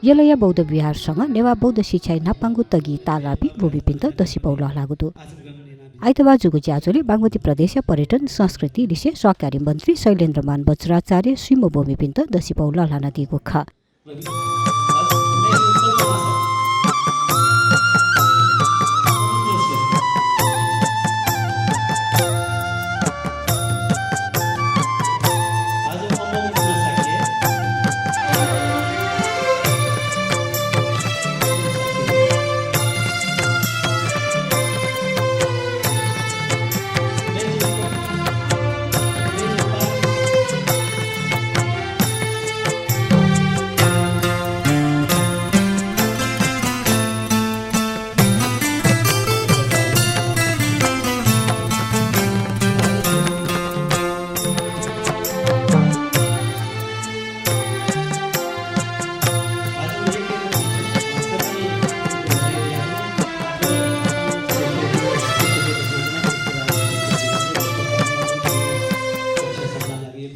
यलया बौद्ध विहारसँग नेवा बौद्ध शिक्षाई नापाङ्गु तगी तालाबी बोबिपिन्त दसिपौ लहलागुदु आइतबार जुगु ज्याजोले बागमती प्रदेश पर्यटन संस्कृति विषय सहकारी मन्त्री शैलेन्द्रमान वज्राचार्य श्रीमो बोबिपिन्त दसिपौ लहलाना दिएको ख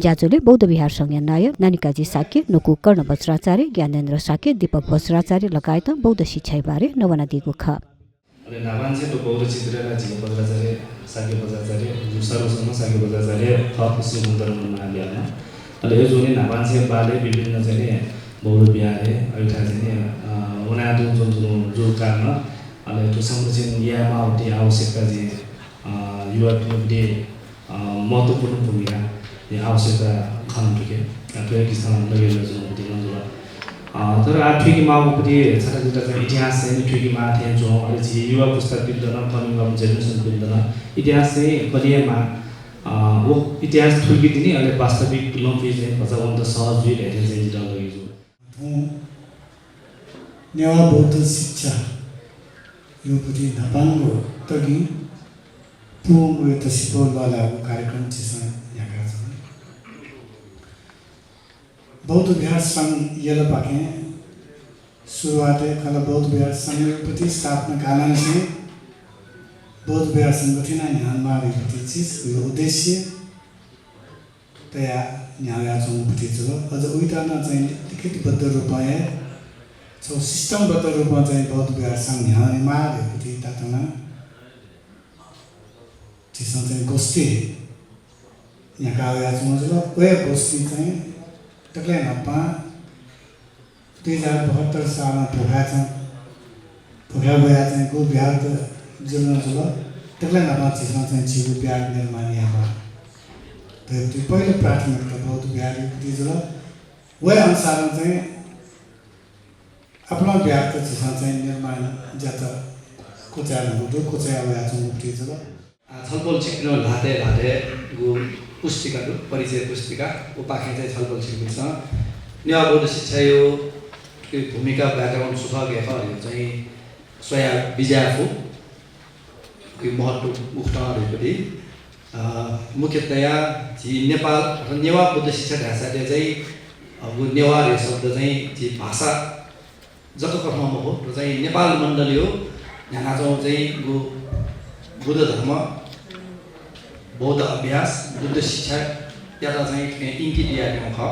ज्याजोले बौद्ध विहार संज्ञा नायर नानिकाजी साक्य नुकु कर्ण वज्राचार्य ज्ञानेन्द्र साक्य दीपक वज्राचार्य लगायत बौद्ध शिक्षाबारे नवना दिएको ख नामांसे तो बौद्ध चित्रला जी वज्राचार्य साक्य वज्राचार्य सर्वसम्म साक्य वज्राचार्य थप सुन्दर मनालियामा अहिले यो जुन नामांसे बाले विभिन्न चाहिँ बौद्ध विहार एउटा चाहिँ उनादु जुन जो कारण अहिले त्यो संरक्षण यामा उठी आवश्यकता चाहिँ युवा पीढीले महत्त्वपूर्ण भूमिका आवश्यकता खानुके प्रयोग स्थान लगेर जुन तर आठवीकी माओपति छात्रछात्रा चाहिँ इतिहास चाहिँ ठुकी मा थिए जो अहिले चाहिँ युवा पुस्ता बिल्दैन कमिङ अफ जेनेरेसन बिल्दैन इतिहास चाहिँ कलियामा वो इतिहास ठुकी दिने अहिले वास्तविक लम्पी चाहिँ बचाउन सहज भइरहेको चाहिँ जिल्ला लगेको नेवा बौद्ध शिक्षा यो पुति धपाङ्गो तगी पुङ त सिपोल वाला कार्यक्रम चाहिँ बौद्ध विहार संघ यल पाके शुरुआत कल बौद्ध विहार संघ प्रतिस्थापना कालन से बौद्ध विहार संगठन न्यानमा आएको चीज यो उद्देश्य तया न्याया चौपति छ अझ उइटाना चाहिँ लिखितबद्ध रूपमा छ सिस्टमबद्ध रूपमा चाहिँ बौद्ध विहार संघ न्यामा आएको थियो तातना त्यसमा चाहिँ गोष्ठी यहाँ आएको छ वे गोष्ठी चाहिँ तकले नपा 2072 सालमा पुगा भया चाहिँ को बिहार त जुल्न जुल तकले नपा चिसमा चाहिँ छिगु बिहार निर्माण यहाँ त्यो पहिलो प्राथमिकता बौद्ध बिहार युक्ति जुल वे अनुसार चाहिँ आफ्नो बिहार त चिसमा चाहिँ निर्माण जाता कोचार हुँदो कोचा भया चाहिँ उठि जुल छलफल सिक्न लाते गो पुस्तिका परिचय पुस्तिका उपाख्या चाहिँ छलफल सिक्नुहुन्छ नेवा बौद्ध शिक्षा यो भूमिका ब्याकग्राउन्ड सुख गेख यो चाहिँ स्वया बिजाफु महत्त्व मुक्तहरूपट्टि मुख्यतया जी नेपाल नेवा बौद्ध शिक्षा ढाँचाले चाहिँ अब नेवार शब्द चाहिँ जी भाषा जको ठाउँमा हो र चाहिँ नेपाल मण्डली हो यहाँ चाहिँ गो बुद्ध धर्म बौद्ध अभ्यास बुद्ध शिक्षा याला चाहिँ इङ्कित दिएको ख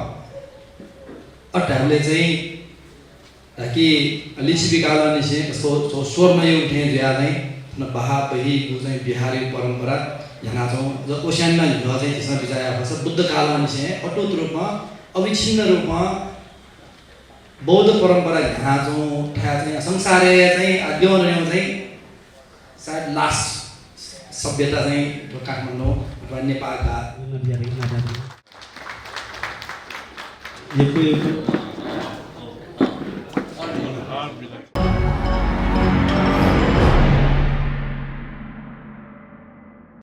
अट्टाले चाहिँ ताकि लिसिबी कालनि से सो स्वरमा यो उठे ज्या चाहिँ न बहा बही चाहिँ बिहारी परम्परा यहाँ चाहिँ ओस्यानमा हिँड्न चाहिँ त्यसमा विचार आएको बुद्ध कालनि से अटुट रूपमा अविच्छिन्न रूपमा बौद्ध परम्परा यहाँ चाहिँ ठा चाहिँ संसारे चाहिँ देउन चाहिँ सायद लास्ट सभ्यता चाहिँ काठमाडौँ अथवा नेपालका